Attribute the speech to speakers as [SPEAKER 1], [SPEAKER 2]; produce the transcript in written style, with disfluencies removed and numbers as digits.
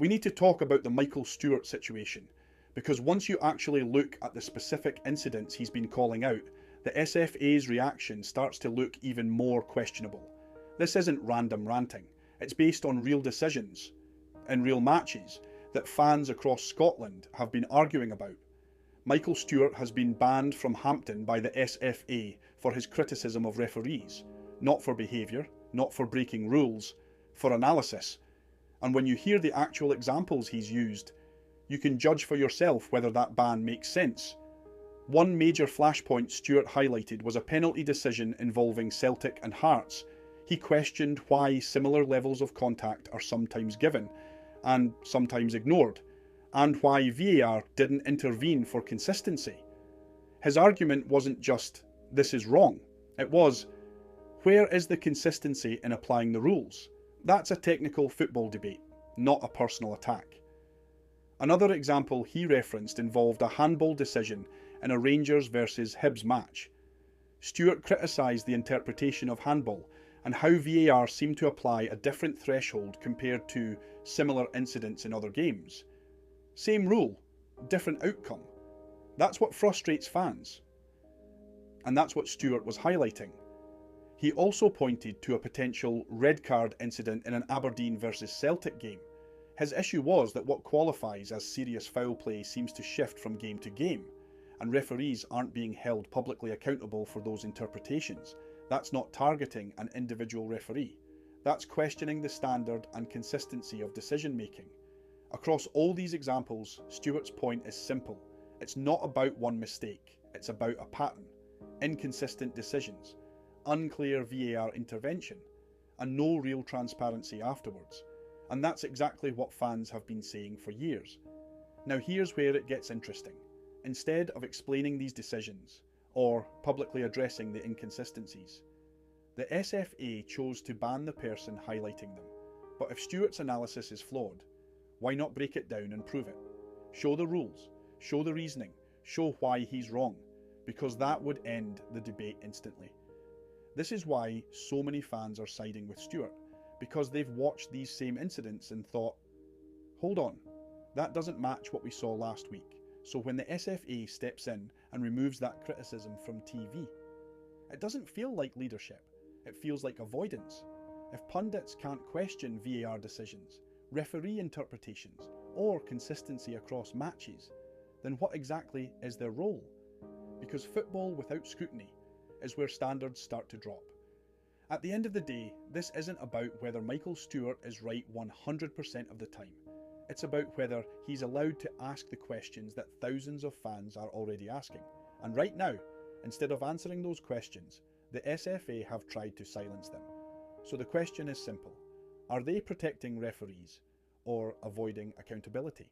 [SPEAKER 1] We need to talk about the Michael Stewart situation, because once you actually look at the specific incidents he's been calling out, the SFA's reaction starts to look even more questionable. This isn't random ranting, it's based on real decisions in real matches that fans across Scotland have been arguing about. Michael Stewart has been banned from Hampton by the SFA for his criticism of referees, not for behaviour, not for breaking rules, for analysis. And when you hear the actual examples he's used, you can judge for yourself whether that ban makes sense. One major flashpoint Stewart highlighted was a penalty decision involving Celtic and Hearts. He questioned why similar levels of contact are sometimes given and sometimes ignored, and why VAR didn't intervene for consistency. His argument wasn't just, this is wrong. It was, where is the consistency in applying the rules? That's a technical football debate, not a personal attack. Another example he referenced involved a handball decision in a Rangers versus Hibs match. Stewart criticised the interpretation of handball and how VAR seemed to apply a different threshold compared to similar incidents in other games. Same rule, different outcome. That's what frustrates fans. And that's what Stewart was highlighting. He also pointed to a potential red card incident in an Aberdeen versus Celtic game. His issue was that what qualifies as serious foul play seems to shift from game to game, and referees aren't being held publicly accountable for those interpretations. That's not targeting an individual referee. That's questioning the standard and consistency of decision making. Across all these examples, Stewart's point is simple. It's not about one mistake, it's about a pattern. Inconsistent decisions, unclear VAR intervention, and no real transparency afterwards. And that's exactly what fans have been saying for years. Now here's where it gets interesting. Instead of explaining these decisions, or publicly addressing the inconsistencies, the SFA chose to ban the person highlighting them. But if Stewart's analysis is flawed, why not break it down and prove it? Show the rules, show the reasoning, show why he's wrong, because that would end the debate instantly. This is why so many fans are siding with Stewart, because they've watched these same incidents and thought, hold on, that doesn't match what we saw last week. So when the SFA steps in and removes that criticism from TV, it doesn't feel like leadership, it feels like avoidance. If pundits can't question VAR decisions, referee interpretations, or consistency across matches, then what exactly is their role? Because football without scrutiny is where standards start to drop. At the end of the day, this isn't about whether Michael Stewart is right 100% of the time. It's about whether he's allowed to ask the questions that thousands of fans are already asking. And right now, instead of answering those questions, the SFA have tried to silence them. So the question is simple. Are they protecting referees or avoiding accountability?